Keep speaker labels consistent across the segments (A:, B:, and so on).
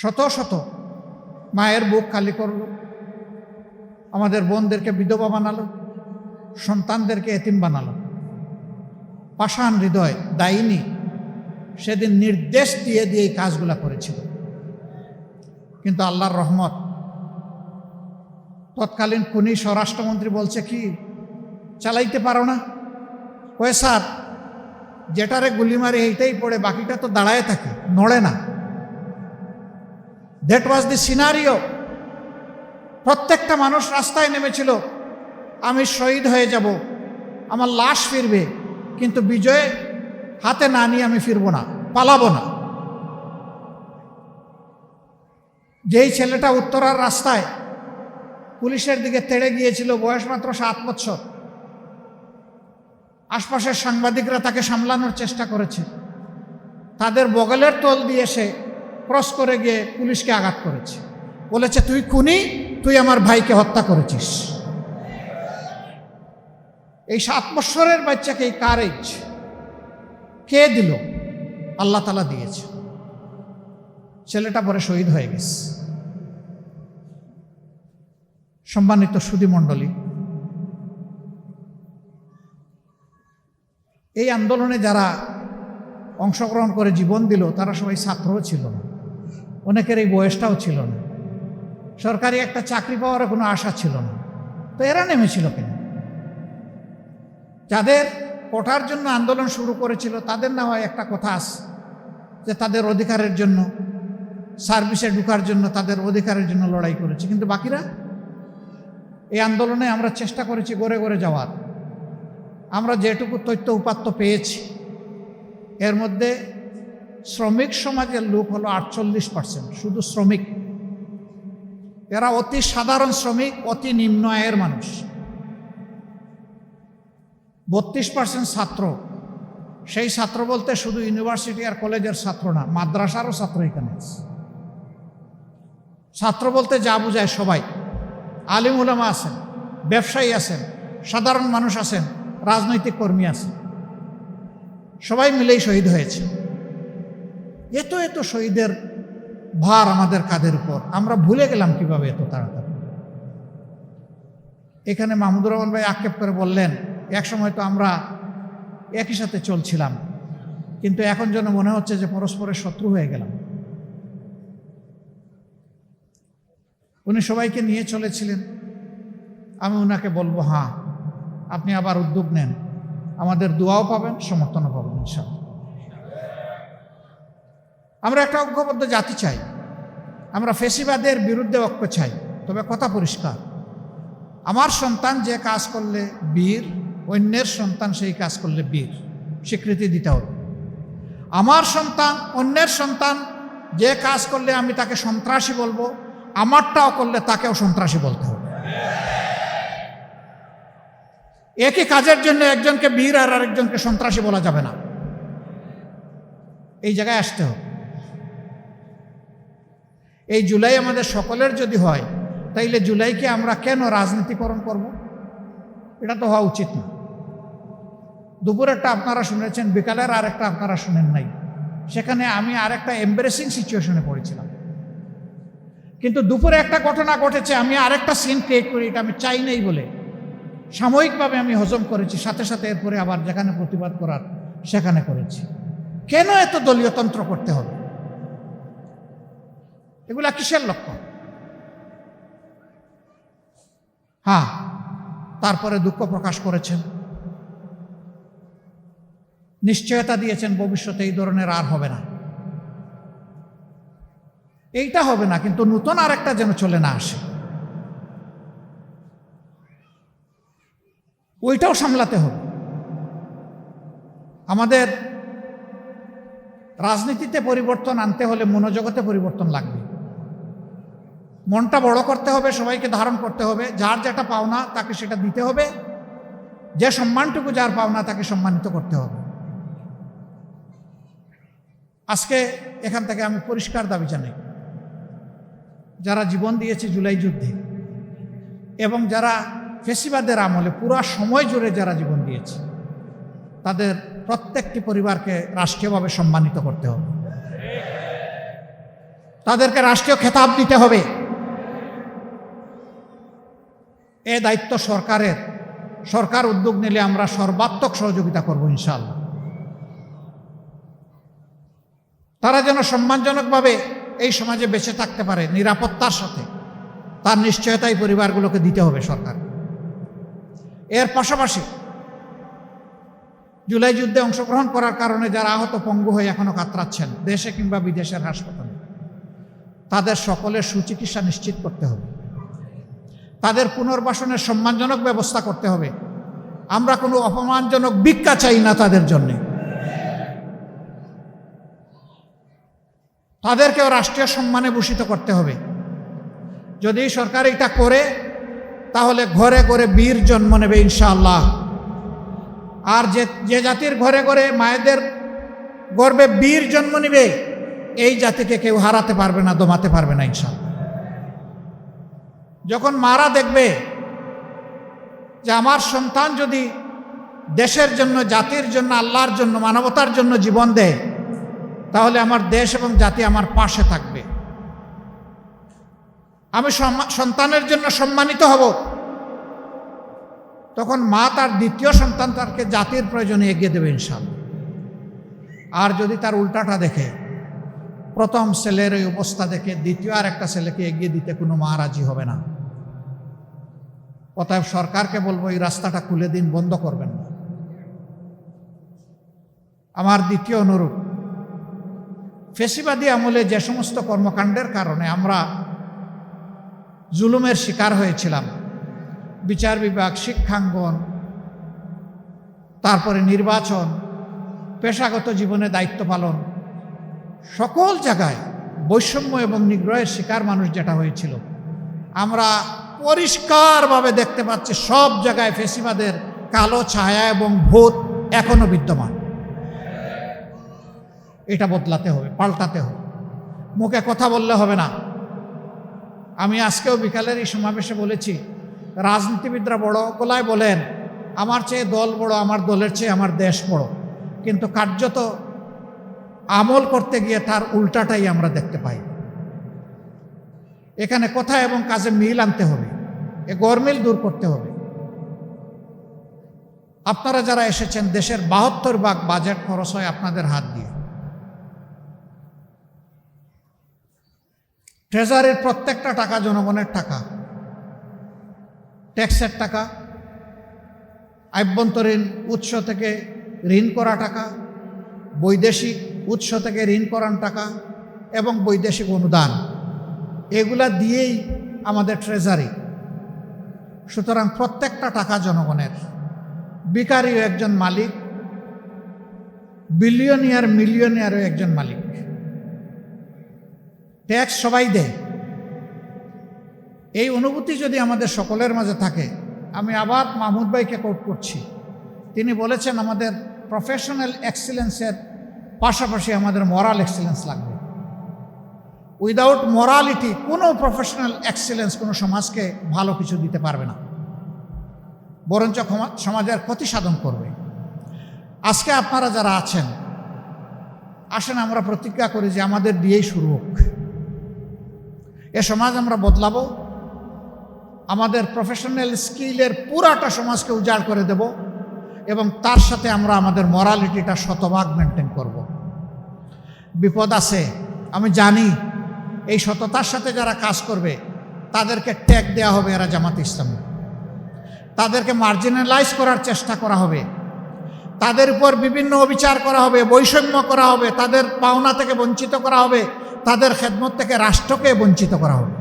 A: শত শত মায়ের বুক খালি করলো, আমাদের বোনদেরকে বিধবা বানালো, সন্তানদেরকে এতিম বানালো। পাষাণ হৃদয় দায়িনী সেদিন নির্দেশ দিয়ে দিয়ে এই কাজগুলা করেছিল। কিন্তু আল্লাহর রহমত, তৎকালীন খুনি স্বরাষ্ট্রমন্ত্রী বলছে কি, চালাইতে পারো না? কয়ে স্যার, যেটারে গুলি মারি এইটাই পড়ে, বাকিটা তো দাঁড়ায় থাকে, নড়ে না। That was the scenario. প্রত্যেকটা মানুষ রাস্তায় নেমেছিল, আমি শহীদ হয়ে যাব, আমার লাশ ফিরবে, কিন্তু বিজয় হাতে না নিয়ে আমি ফিরবো না, পালাবো না। যেই ছেলেটা উত্তরার রাস্তায় পুলিশের দিকে তেড়ে গিয়েছিল, বয়স মাত্র 7 বছর, আশপাশের সাংবাদিকরা তাকে সামলানোর চেষ্টা করেছে, তাদের বগলের তল দিয়ে সে ক্রস করে গিয়ে পুলিশকে আঘাত করেছে, বলেছে তুই খুনি, তুই আমার ভাইকে হত্যা করেছিস। এই 7 বছরের বাচ্চাকে এই কারেজ কে দিল? আল্লাহ তাআলা দিয়েছে। ছেলেটা পরে শহীদ হয়ে গেছে। সম্মানিত সুধী মণ্ডলী, এই আন্দোলনে যারা অংশগ্রহণ করে জীবন দিল তারা সবাই ছাত্রও ছিল না, অনেকের এই বয়সটাও ছিল না, সরকারি একটা চাকরি পাওয়ার কোনো আশা ছিল না। তো এরা নেমেছিল কেন? যাদের কোটার জন্য আন্দোলন শুরু করেছিল তাদের না হয় একটা কথা আছে যে তাদের অধিকারের জন্য, সার্ভিসে ঢোকার জন্য, তাদের অধিকারের জন্য লড়াই করেছে। কিন্তু বাকিরা, এই আন্দোলনে আমরা চেষ্টা করেছি গড়ে গড়ে যাওয়ার। আমরা যেটুকু তথ্য উপাত্ত পেয়েছি, এর মধ্যে শ্রমিক সমাজের লোক হলো 48%, শুধু শ্রমিক। এরা অতি সাধারণ শ্রমিক, অতি নিম্ন আয়ের মানুষ। 32% ছাত্র। সেই ছাত্র বলতে শুধু ইউনিভার্সিটি আর কলেজের ছাত্র না, মাদ্রাসারও ছাত্র এখানে আছে। ছাত্র বলতে যা বোঝায় সবাই, আলিম উলামা আছেন, ব্যবসায়ী আছেন, সাধারণ মানুষ আছেন, রাজনৈতিক কর্মী আছেন, সবাই মিলেই শহীদ হয়েছে। এত এত শহীদের ভার আমাদের কাঁধের উপর, আমরা ভুলে গেলাম কিভাবে এত তাড়াতাড়ি। এখানে মাহমুদুর রহমান ভাই আক্ষেপ করে বললেন, এক সময় তো আমরা একই সাথে চলছিলাম, কিন্তু এখন যেন মনে হচ্ছে যে পরস্পরের শত্রু হয়ে গেলাম। উনি সবাইকে নিয়ে চলেছিলেন। আমি ওনাকে বলবো, হ্যাঁ আপনি আবার উদ্যোগ নেন, আমাদের দোয়াও পাবেন, সমর্থনও পাবেন ইনশাআল্লাহ। আমরা একটা ঐক্যবদ্ধ জাতি চাই, আমরা ফ্যাসিবাদের বিরুদ্ধে ঐক্য চাই। তবে কথা পরিষ্কার, আমার সন্তান যে কাজ করলে বীর, অন্যের সন্তান সেই কাজ করলে বীর, স্বীকৃতি দিতে হবে। আমার সন্তান অন্যের সন্তান যে কাজ করলে আমি তাকে সন্ত্রাসী বলবো, আমারটাও করলে তাকেও সন্ত্রাসী বলতে হবে। একই কাজের জন্য একজনকে বীর আর আরেকজনকে সন্ত্রাসী বলা যাবে না। এই জায়গায় আসতে হবে। এই জুলাই আমাদের সকলের যদি হয়, তাইলে জুলাইকে আমরা কেন রাজনীতিকরণ করব? এটা তো হওয়া উচিত না। দুপুরেরটা আপনারা শুনেছেন, বিকালের আরেকটা আপনারা শুনেন নাই। সেখানে আমি আরেকটা এম্বারেসিং সিচুয়েশনে পড়েছিলাম। কিন্তু দুপুরে একটা ঘটনা ঘটেছে, আমি আরেকটা সিন ক্রিয়েট করি, এটা আমি চাই নাই বলে সাময়িকভাবে আমি হজম করেছি, সাথে সাথে এরপরে আবার যেখানে প্রতিবাদ করার সেখানে করেছি। কেন এত দলীয়তন্ত্র করতে হবে? এগুলা কিসের লক্ষ্য? হ্যাঁ, তারপরে দুঃখ প্রকাশ করেছেন, নিশ্চয়তা দিয়েছেন ভবিষ্যতে এই ধরনের আর হবে না। এইটা হবে না, কিন্তু নতুন আর একটা যেন চলে না আসে, ওইটাও সামলাতে হবে। আমাদের রাজনীতিতে পরিবর্তন আনতে হলে মনোজগতে পরিবর্তন লাগবে। মনটা বড় করতে হবে, সবাইকে ধারণ করতে হবে, যার যেটা পাওনা তাকে সেটা দিতে হবে, যে সম্মানটুকু যার পাওনা তাকে সম্মানিত করতে হবে। আজকে এখান থেকে আমি পরিষ্কার দাবি জানাই, যারা জীবন দিয়েছে জুলাই যুদ্ধে এবং যারা ফ্যাসিবাদের আমলে পুরা সময় জুড়ে যারা জীবন দিয়েছে, তাদের প্রত্যেকটি পরিবারকে রাষ্ট্রীয়ভাবে সম্মানিত করতে হবে। তাদেরকে রাষ্ট্রীয় খেতাব দিতে হবে। এ দায়িত্ব সরকারের। সরকার উদ্যোগ নিলে আমরা সর্বাত্মক সহযোগিতা করব ইনশাআল্লাহ। তারা যেন সম্মানজনকভাবে এই সমাজে বেঁচে থাকতে পারে নিরাপত্তার সাথে, তার নিশ্চয়তাই পরিবারগুলোকে দিতে হবে সরকার। এর পাশাপাশি জুলাই যুদ্ধে অংশগ্রহণ করার কারণে যারা আহত পঙ্গু হয়ে এখনো কাতরাচ্ছেন দেশে কিংবা বিদেশের হাসপাতালে, তাদের সকলের সুচিকিৎসা নিশ্চিত করতে হবে। তাদের পুনর্বাসনের সম্মানজনক ব্যবস্থা করতে হবে। আমরা কোনো অপমানজনক ভিক্ষা চাই না তাদের জন্যে। তাদেরকেও রাষ্ট্রীয় সম্মানে ভূষিত করতে হবে। যদি সরকার এটা করে তাহলে ঘরে ঘরে বীর জন্ম নেবে ইনশাআল্লাহ। আর যে জাতির ঘরে ঘরে মায়েদের গর্বে বীর জন্ম নেবে, এই জাতিকে কেউ হারাতে পারবে না, দমাতে পারবে না ইনশাআল্লাহ। যখন মারা দেখবে যে আমার সন্তান যদি দেশের জন্য, জাতির জন্য, আল্লাহর জন্য, মানবতার জন্য জীবন দেয়, তাহলে আমার দেশ এবং জাতি আমার পাশে থাকবে। আমি সন্তানের জন্য সম্মানিত হব। তখন মা তার দ্বিতীয় সন্তান তাকে জাতির প্রয়োজনে এগিয়ে দেবে ইনশাআল্লাহ। আর যদি তার উল্টাটা দেখে, প্রথম ছেলের এই অবস্থা দেখে দ্বিতীয় আর একটা ছেলেকে এগিয়ে দিতে কোনো মা রাজি হবে না। অতএব সরকারকে বলবো এই রাস্তাটা খুলে দিন, বন্ধ করবেন না। আমার দ্বিতীয় অনুরোধ, ফেসিবাদী আমলে যে সমস্ত কর্মকাণ্ডের কারণে আমরা জুলুমের শিকার হয়েছিলাম, বিচার বিভাগ, শিক্ষাঙ্গন, তারপরে নির্বাচন, পেশাগত জীবনে দায়িত্ব পালন, সকল জায়গায় বৈষম্য এবং নিগ্রহের শিকার মানুষ যেটা হয়েছিল, আমরা পরিষ্কারভাবে দেখতে পাচ্ছি সব জায়গায় ফেসিবাদের কালো ছায়া এবং ভূত এখনো বিদ্যমান। এটা বদলাতে হবে, পাল্টাতে হবে। মুখে কথা বললে হবে না। আমি আজকেও বিকালের এই সমাবেশে বলেছি, রাজনীতিবিদরা বড় গলায় বলেন আমার চেয়ে দল বড়, আমার দলের চেয়ে আমার দেশ বড়, কিন্তু কার্যত আমল করতে গিয়ে তার উল্টাটাই আমরা দেখতে পাই। এখানে কথা এবং কাজে মিল আনতে হবে, এ গরমিল দূর করতে হবে। আপনারা যারা এসেছেন, দেশের ৭২ ভাগ বাজেট খরচ হয় আপনাদের হাত দিয়ে। ট্রেজারির প্রত্যেকটা টাকা জনগণের টাকা, ট্যাক্সের টাকা, আভ্যন্তরীণ উৎস থেকে ঋণ করা টাকা, বৈদেশিক উৎস থেকে ঋণ করার টাকা এবং বৈদেশিক অনুদান, এগুলা দিয়েই আমাদের ট্রেজারি। সুতরাং প্রত্যেকটা টাকা জনগণের। ভিখারিও একজন মালিক, বিলিয়নিয়ার মিলিয়নিয়ারও একজন মালিক। ট্যাক্স সবাই দেয়। এই অনুভূতি যদি আমাদের সকলের মাঝে থাকে, আমি আবার মাহমুদ ভাইকে কোট করছি, তিনি বলেছেন আমাদের প্রফেশনাল এক্সিলেন্সের পাশাপাশি আমাদের মরাল এক্সিলেন্স লাগবে। উইদাউট মরালিটি কোনো প্রফেশনাল এক্সিলেন্স কোনো সমাজকে ভালো কিছু দিতে পারবে না, বরঞ্চ সমাজের ক্ষতি সাধন করবে। আজকে আপনারা যারা আছেন, আসেন আমরা প্রতিজ্ঞা করি যে আমাদের দিয়েই শুরু হোক। এ সমাজ আমরা বদলাবো, আমাদের প্রফেশনাল স্কিলের পুরাটা সমাজকে উজাড় করে দেব এবং তার সাথে আমরা আমাদের মরালিটিটা শতভাগ মেনটেন করব। বিপদ আছে, আমি জানি। এই সততার সাথে যারা কাজ করবে তাদেরকে ট্যাগ দেওয়া হবে, এরা জামাতে ইসলামী। তাদেরকে মার্জিনালাইজ করার চেষ্টা করা হবে, তাদের উপর বিভিন্ন অবিচার করা হবে, বৈষম্য করা হবে, তাদের পাওনা থেকে বঞ্চিত করা হবে, তাদের খেদমত থেকে রাষ্ট্রকে বঞ্চিত করা হবে।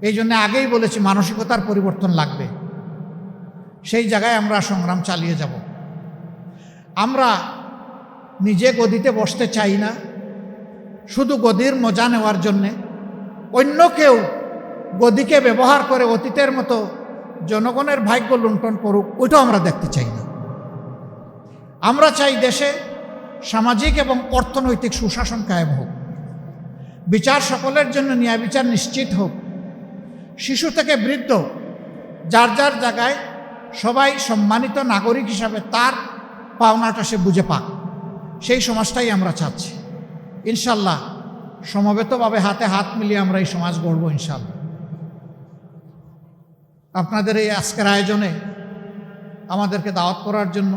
A: এই জন্য আগেই বলেছি মানসিকতার পরিবর্তন লাগবে। সেই জায়গায় আমরা সংগ্রাম চালিয়ে যাব। আমরা নিজে গদিতে বসতে চাই না শুধু গদির মজা নেওয়ার জন্যে। অন্য কেউ গদিকে ব্যবহার করে অতীতের মতো জনগণের ভাগ্য লুণ্ঠন করুক, ওইটাও আমরা দেখতে চাই না। আমরা চাই দেশে সামাজিক এবং অর্থনৈতিক সুশাসন কায়েম হোক, বিচার সকলের জন্য ন্যায় বিচার নিশ্চিত হোক, শিশু থেকে বৃদ্ধ যার যার জায়গায় সবাই সম্মানিত নাগরিক হিসাবে তার পাওনাটা সে বুঝে পাক, সেই সমাজটাই আমরা চাচ্ছি। ইনশাল্লাহ সমবেতভাবে হাতে হাত মিলিয়ে আমরা এই সমাজ গড়ব ইনশাআল্লাহ। আপনাদের এই আজকের আয়োজনে আমাদেরকে দাওয়াত করার জন্য,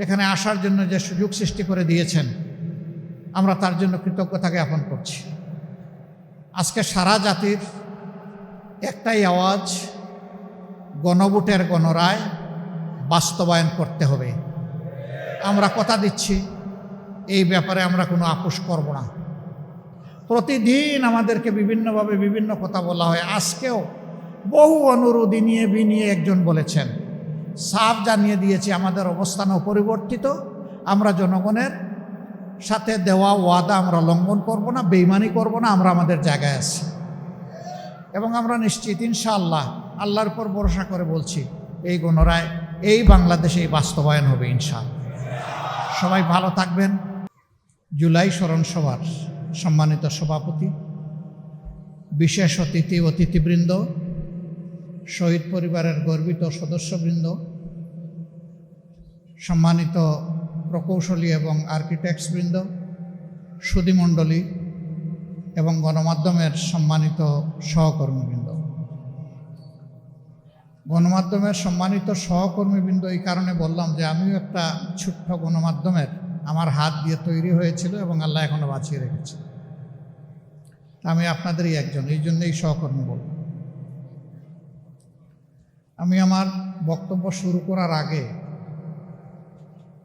A: এখানে আসার জন্য যে সুযোগ সৃষ্টি করে দিয়েছেন, আমরা তার জন্য কৃতজ্ঞতা জ্ঞাপন করছি। আজকে সারা জাতির একটাই আওয়াজ, গণভোটের গণরায় বাস্তবায়ন করতে হবে। আমরা কথা দিচ্ছি, এই ব্যাপারে আমরা কোনো আপোষ করব না। প্রতিদিন আমাদেরকে বিভিন্নভাবে বিভিন্ন কথা বলা হয়। আজকেও বহু অনুরোধ নিয়ে বিনিয়ে একজন বলেছেন, সাফ জানিয়ে দিয়েছি আমাদের অবস্থান অপরিবর্তিত, আমরা জনগণের সাথে দেওয়া ওয়াদা আমরা লঙ্ঘন করব না, বেইমানি করব না, আমরা আমাদের জায়গায় আছি এবং আমরা নিশ্চিত ইনশাআল্লাহ আল্লাহর উপর ভরসা করে বলছি এই গণরায় এই বাংলাদেশে বাস্তবায়ন হবে ইনশাআল্লাহ। সবাই ভালো থাকবেন। জুলাই স্মরণ সভার সম্মানিত সভাপতি, বিশেষ অতিথি অতিথিবৃন্দ, শহীদ পরিবারের গর্বিত সদস্যবৃন্দ, সম্মানিত প্রকৌশলী এবং আর্কিটেক্টসবৃন্দ, সুধীমণ্ডলী এবং গণমাধ্যমের সম্মানিত সহকর্মীবৃন্দ। গণমাধ্যমের সম্মানিত সহকর্মীবৃন্দ এই কারণে বললাম যে আমিও একটা ছোট্ট গণমাধ্যমের আমার হাত দিয়ে তৈরি হয়েছিল এবং আল্লাহ এখনও বাঁচিয়ে রেখেছে। আমি আপনাদেরই একজন, এই জন্যই সহকর্মী বলব। আমি আমার বক্তব্য শুরু করার আগে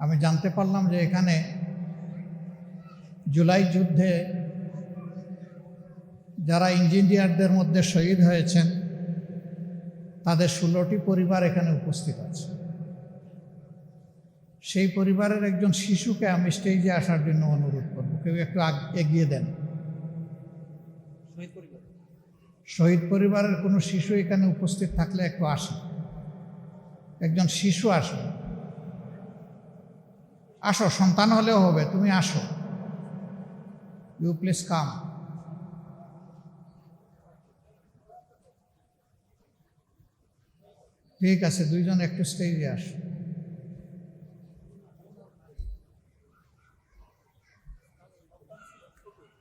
A: আমি জানতে পারলাম যে এখানে জুলাই যুদ্ধে যারা ইঞ্জিনিয়ারদের মধ্যে শহীদ হয়েছেন তাদের 16টি পরিবার এখানে উপস্থিত আছে। সেই পরিবারের একজন শিশুকে আমি স্টেজে আসার জন্য অনুরোধ করব। কেউ একটু এগিয়ে দেন। শহীদ পরিবারের কোনো শিশু এখানে উপস্থিত থাকলে একটু আসেন। একজন শিশু আসো, আসো, সন্তান হলেও হবে, তুমি আসো। You please come. ঠিক আছে, দুইজন একটু স্টেজে আসো।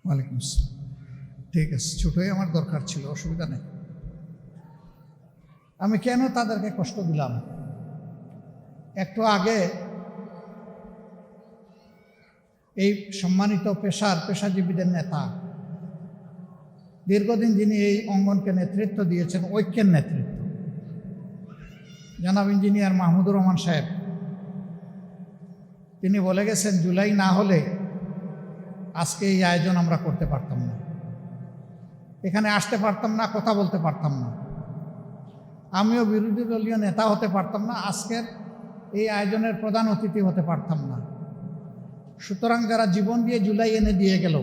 A: ওয়ালাইকুম আসসালাম। ঠিক আছে, ছোটই আমার দরকার ছিল, অসুবিধা নেই। আমি কেন তাদেরকে কষ্ট দিলাম? একটু আগে এই সম্মানিত পেশাজীবীদের নেতা, দীর্ঘদিন যিনি এই অঙ্গনকে নেতৃত্ব দিয়েছেন, ঐক্যের নেতৃত্ব, জনাব ইঞ্জিনিয়ার মাহমুদুর রহমান সাহেব, তিনি বলে গেছেন জুলাই না হলে আজকে এই আয়োজন আমরা করতে পারতাম না, এখানে আসতে পারতাম না, কথা বলতে পারতাম না, আমিও বিরোধী দলীয় নেতা হতে পারতাম না, আজকের এই আয়োজনের প্রধান অতিথি হতে পারতাম না। সুতরাং যারা জীবন দিয়ে জুলাই এনে দিয়ে গেল,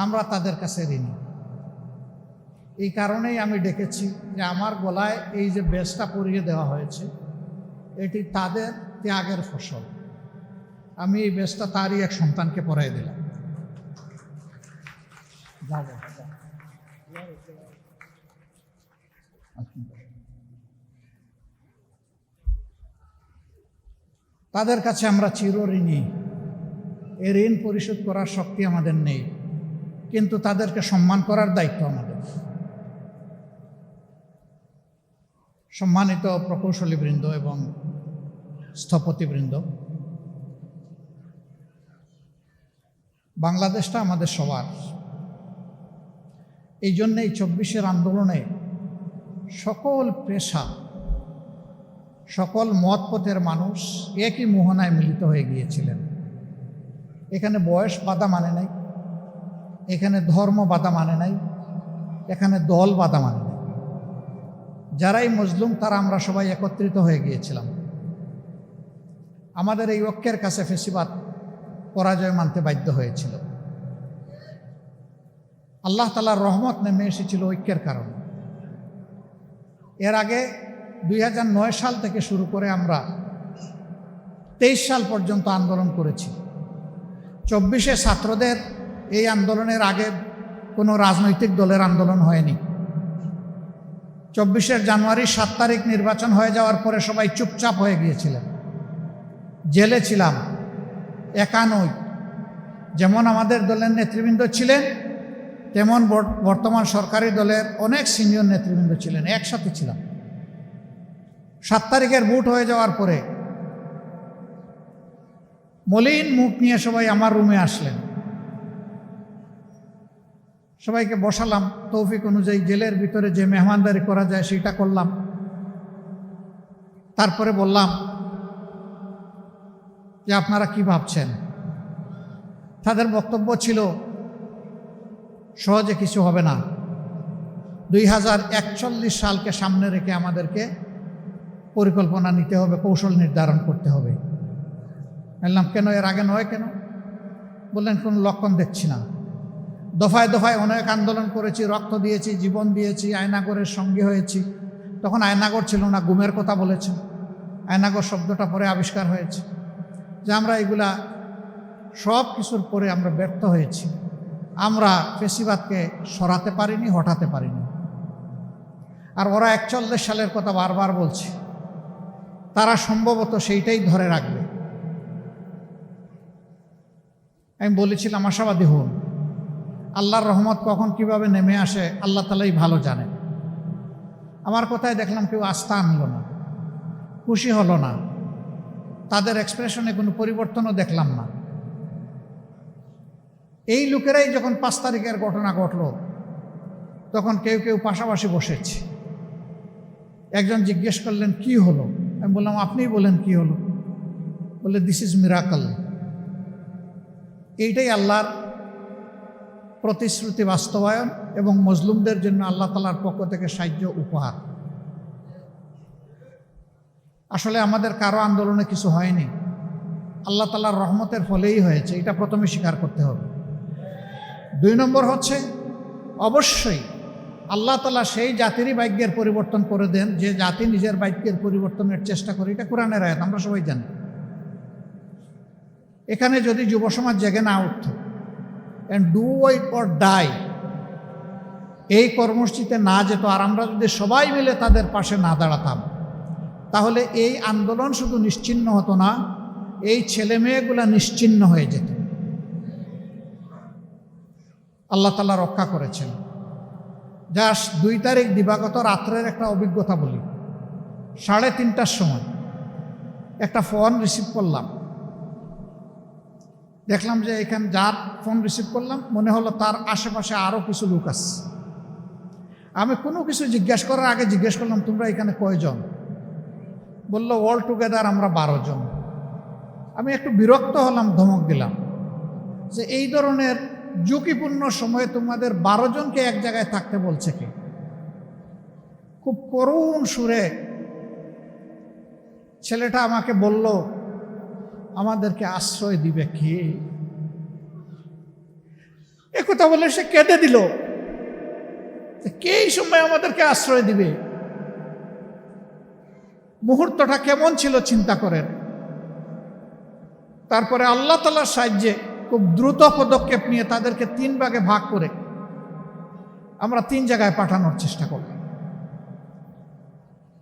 A: আমরা তাদের কাছে ঋণী। এই কারণেই আমি ডেকেছি যে আমার গলায় এই যে বেশটা পরিয়ে দেওয়া হয়েছে, এটি তাদের ত্যাগের ফসল। আমি এই বেশটা তারই এক সন্তানকে পরাই দিলাম। তাদের কাছে আমরা চিরঋণী। এই ঋণ পরিশোধ করার শক্তি আমাদের নেই, কিন্তু তাদেরকে সম্মান করার দায়িত্ব আমাদের। সম্মানিত প্রকৌশলীবৃন্দ এবং স্থপতিবৃন্দ, বাংলাদেশটা আমাদের সবার। এই জন্যেই 24-এর আন্দোলনে সকল পেশা, সকল মত পথের মানুষ একই মোহনায় মিলিত হয়ে গিয়েছিলেন। এখানে বয়স বাধা মানে নাই, এখানে ধর্ম বাধা মানে নাই, এখানে দল বাধা মানে নাই। যারাই মজলুম তারা আমরা সবাই একত্রিত হয়ে গিয়েছিলাম। আমাদের এই ঐক্যের কাছে ফেসিবাদ পরাজয় মানতে বাধ্য হয়েছিল। আল্লাহ তাআলার রহমত নেমে এসেছিল ঐক্যের কারণে। এর আগে 2009 সাল থেকে শুরু করে আমরা 23 সাল পর্যন্ত আন্দোলন করেছি। 24-এ ছাত্রদের এই আন্দোলনের আগে কোনো রাজনৈতিক দলের আন্দোলন হয়নি। 24 জানুয়ারি 7 তারিখ নির্বাচন হয়ে যাওয়ার পরে সবাই চুপচাপ হয়ে গিয়েছিলেন, জেলে ছিলাম, একা নই। যেমন আমাদের দলের নেতৃবৃন্দ ছিলেন, তেমন বর্তমান সরকারি দলের অনেক সিনিয়র নেতৃবৃন্দ ছিলেন, একসাথে ছিলাম। 7 তারিখের ভোট হয়ে যাওয়ার পরে মলিন মুখ নিয়ে সবাই আমার রুমে আসলেন। সবাইকে বসালাম, তৌফিক অনুযায়ী জেলের ভিতরে যে মেহমানদারি করা যায় সেটা করলাম। তারপরে বললাম যে আপনারা কি ভাবছেন। তাদের বক্তব্য ছিল সহজে কিছু হবে না, 2041 সালকে সামনে রেখে আমাদেরকে পরিকল্পনা নিতে হবে, কৌশল নির্ধারণ করতে হবে। বললাম কেন, এর আগে নয় কেন? বললেন কোনো লক্ষণ দেখছি না। দফায় দফায় অনেক আন্দোলন করেছি, রক্ত দিয়েছি, জীবন দিয়েছি, আয়নাগরের সঙ্গী হয়েছি। তখন আয়নাগর ছিল না, গুমের কথা বলেছেন। আয়নাগর শব্দটা পরে আবিষ্কার হয়েছে। যে আমরা এগুলা সব কিছুর পরে আমরা ব্যর্থ হয়েছি, আমরা ফেসিবাদকে সরাতে পারিনি, হটাতে পারিনি। আর ওরা 41 সালের কথা বারবার বলছে, তারা সম্ভবত সেইটাই ধরে রাখবে। আমি বলেছিলাম আশাবাদী হন, আল্লাহর রহমত কখন কিভাবে নেমে আসে আল্লাহ তাআলাই ভালো জানেন। আমার কথায় দেখলাম কেউ আস্থা আনলো না, খুশি হলো না, তাদের এক্সপ্রেশনে কোনো পরিবর্তনও দেখলাম না। এই লোকেরাই যখন 5 তারিখের ঘটনা ঘটল, তখন কেউ কেউ পাশাপাশি বসেছে। একজন জিজ্ঞেস করলেন কি হলো? আমি বললাম আপনিই বলেন কি হলো। বলে দিস ইজ মিরাকল। এইটাই আল্লাহর প্রতিশ্রুতি বাস্তবায়ন এবং মজলুমদের জন্য আল্লাহ তাআলার পক্ষ থেকে সাহায্য উপহার। আসলে আমাদের কারো আন্দোলনে কিছু হয়নি, আল্লাহ তাআলার রহমতের ফলেই হয়েছে, এটা প্রথমে স্বীকার করতে হবে। 2 নম্বর হচ্ছে, অবশ্যই আল্লাহ তাআলা সেই জাতিরই ভাগ্যের পরিবর্তন করে দেন যে জাতি নিজের ভাগ্যের পরিবর্তনের চেষ্টা করে। এটা কোরআনের আয়াত, আমরা সবাই জানি। এখানে যদি যুব সমাজ জেগে না উঠত, and do it or die, এই কর্মসূচিতে না যেত, আর আমরা যদি সবাই মিলে তাদের পাশে না দাঁড়াতাম, তাহলে এই আন্দোলন শুধু নিশ্চিহ্ন হতো না, এই ছেলে মেয়েগুলা নিশ্চিহ্ন হয়ে যেত। আল্লাহ তাআলা রক্ষা করেছেন। যা 2 তারিখ দিবাগত রাত্রের একটা অভিজ্ঞতা বলি। 3:30টার সময় একটা ফোন রিসিভ করলাম। দেখলাম যে এখানে যার ফোন রিসিভ করলাম মনে হলো তার আশেপাশে আরও কিছু লোক আছে। আমি কোনো কিছু জিজ্ঞেস করার আগে জিজ্ঞেস করলাম তোমরা এখানে কয়জন? বললো অল টুগেদার আমরা 12 জন। আমি একটু বিরক্ত হলাম, ধমক দিলাম যে এই ধরনের ঝুঁকিপূর্ণ সময়ে তোমাদের 12 জনকে এক জায়গায় থাকতে বলছে কে? খুব করুণ সুরে ছেলেটা আমাকে বলল, আমাদেরকে আশ্রয় দিবে কে? একথা বলে সে কেঁদে দিল। কে এই সময় আমাদেরকে আশ্রয় দিবে? মুহূর্তটা কেমন ছিল চিন্তা করেন। তারপরে আল্লাহ তাআলার সাহায্যে খুব দ্রুত পদক্ষেপ নিয়ে তাদেরকে 3 ভাগে ভাগ করে আমরা 3 জায়গায় পাঠানোর চেষ্টা করলাম।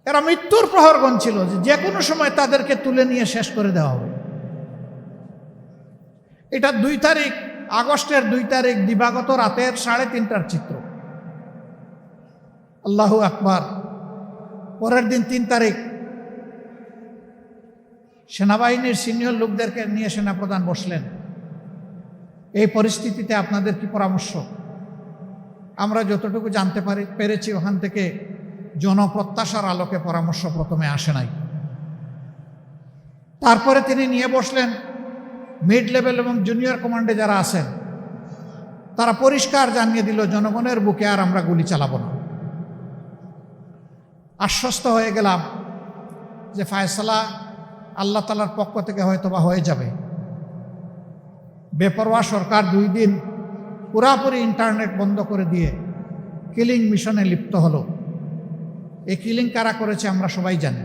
A: এরা মৃত্যুর প্রহরগণ ছিল, যে কোনো সময় তাদেরকে তুলে নিয়ে শেষ করে দেওয়া হবে। এটা 2 তারিখ, আগস্টের 2 তারিখ দিবাগত রাতের 3:30টার চিত্র। আল্লাহু আকবার। পরের দিন 3 তারিখ সেনাবাহিনীর সিনিয়র লোকদেরকে নিয়ে সেনাপ্রধান বসলেন। এই পরিস্থিতিতে আপনাদের কি পরামর্শ? আমরা যতটুকু জানতে পেরেছি ওখান থেকে জনপ্রত্যাশার আলোকে পরামর্শ প্রথমে আসে নাই। তারপরে তিনি নিয়ে বসলেন মিড লেভেল এবং জুনিয়র কমান্ডে যারা আছেন, তারা পরিষ্কার জানিয়ে দিল জনগণের বুকে আর আমরা গুলি চালাবো না। আশ্বস্ত হয়ে গেলাম যে ফায়সালা আল্লাহ তাআলার পক্ষ থেকে হয়তোবা হয়ে যাবে। বেপরোয়া সরকার 2 দিন পুরাপুরি ইন্টারনেট বন্ধ করে দিয়ে কিলিং মিশনে লিপ্ত হলো। এই কিলিং কারা করেছে আমরা সবাই জানি।